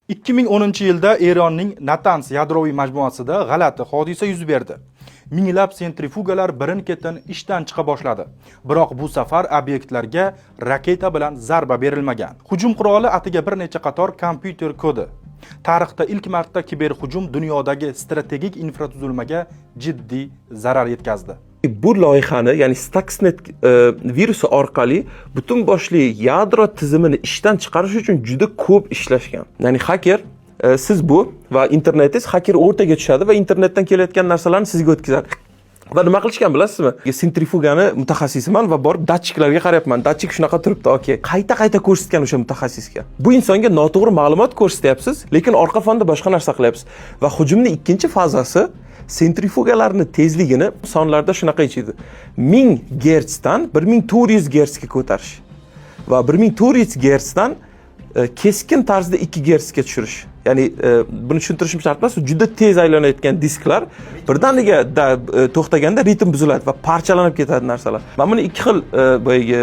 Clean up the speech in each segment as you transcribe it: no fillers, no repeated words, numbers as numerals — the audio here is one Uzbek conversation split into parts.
2010-yilda Eronning Natanz yadroviy majmuasida g'alati hodisa yuz berdi. Minglab sentrifugalar birin-ketin ishdan chiqa boshladi. Biroq bu safar obyektlarga raketa bilan zarba berilmagan. Hujum quroli atiga bir necha qator kompyuter kodi. Tarixda ilk marta kiberhujum dunyodagi strategik infratuzilmaga jiddiy zarar yetkazdi. Bu loyihani, ya'ni Stuxnet virusi orqali butun boshli yadro tizimini ishdan chiqarish uchun juda ko'p ishlashgan. Ya'ni hacker siz bu va internetingiz hacker o'rtaga tushadi va internetdan kelayotgan narsalarni sizga o'tkazadi. Va nima qilishgan bilasizmi? Sentrifugani mutaxassisiman va borib datchiklarga qarayapman. Datchik shunaqa turibdi, okey. Qayta ko'rsatgan o'sha mutaxassisga. Bu insonga noto'g'ri ma'lumot ko'rsatyapsiz, lekin orqa fonda boshqa narsa qilyapsiz. Va hujumning ikkinchi fazasi sentrifugalarni tezligini sonlarda shunaqa ichidi. 1000 Hz dan 1400 Hz ga ko'tarish va 1400 Hz dan keskin tarzda 2 Hz ga tushirish. Ya'ni buni tushuntirishim shart emas, juda tez aylanayotgan disklar birdaniga to'xtaganda ritm buziladi va parchalanib ketadi narsalar. Mana buni ikki xil boyagi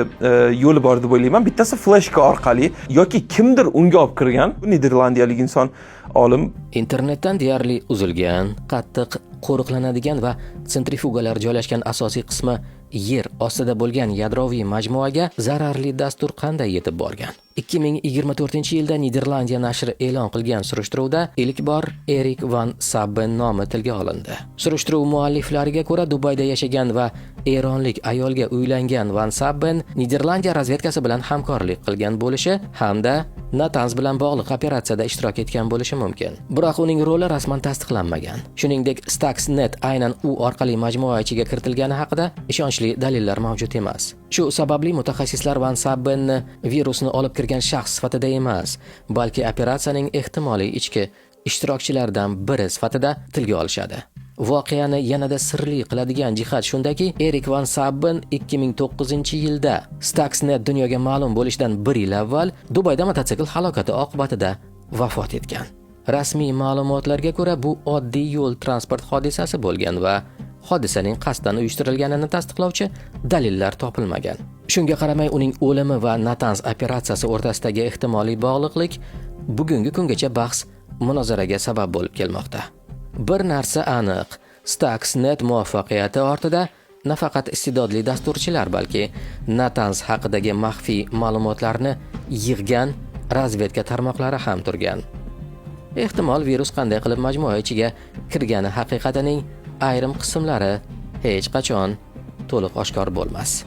yo'li bor deb o'ylayman. Bittasi flashka orqali yoki kimdir unga olib kirgan. Bu niderlandiyalik inson olim internetdan deyarli uzilgan, qattiq qo'riqlanadigan va sentrifugalar joylashgan asosiy qismi yer ostida bo'lgan yadroviy majmuaga zararli dastur qanday yetib borgan? 2024-yilda Niderlandiya nashri e'lon qilgan surishtiruvda ilk bor Erik van Sabben nomi tilga olindi. Surishtiruv mualliflariga ko'ra, Dubayda yashagan va eronlik ayolga uylangan van Sabben Niderlandiya razvedkasi bilan hamkorlik qilgan bo'lishi hamda Natanz bilan bog'liq operatsiyada ishtirok etgan bo'lishi mumkin. Biroq uning roli rasman tasdiqlanmagan. Shuningdek, Stuxnet aynan u orqali majmua ichiga kiritilgani haqida ishonchli dalillar mavjud emas. Shu sababli mutaxassislar van Sabbenni virusni olib kirgan shaxs sifatida emas, balki operatsiyaning ehtimoliy ichki ishtirokchilaridan biri sifatida tilga olishadi. Voqeani yanada sirli qiladigan jihat shundaki, Erik van Sabben 2009-yilda Stuxnet dunyoga ma'lum bo'lishidan 1 yil avval Dubayda mototsikl halokati oqibatida vafot etgan. Rasmiy ma'lumotlarga ko'ra, bu oddiy yo'l transport hodisasi bo'lgan va hodisaning qasddan uyushtirilganini tasdiqlovchi dalillar topilmagan. Shunga qaramay, uning o'limi va Natanz operatsiyasi o'rtasidagi ehtimoliy bog'liqlik bugungi kungacha bahs munozaraga sabab bo'lib kelmoqda. Bir narsa aniq, Stuxnet muvaffaqiyati ortida nafaqat iste'dodli dasturchilar, balki Natanz haqidagi maxfiy ma'lumotlarni yig'gan razvedka tarmoqlari ham turgan. Ehtimol virus qanday qilib majmua ichiga kirgani haqiqatining ayrim qismlari hech qachon to'liq oshkor bo'lmas.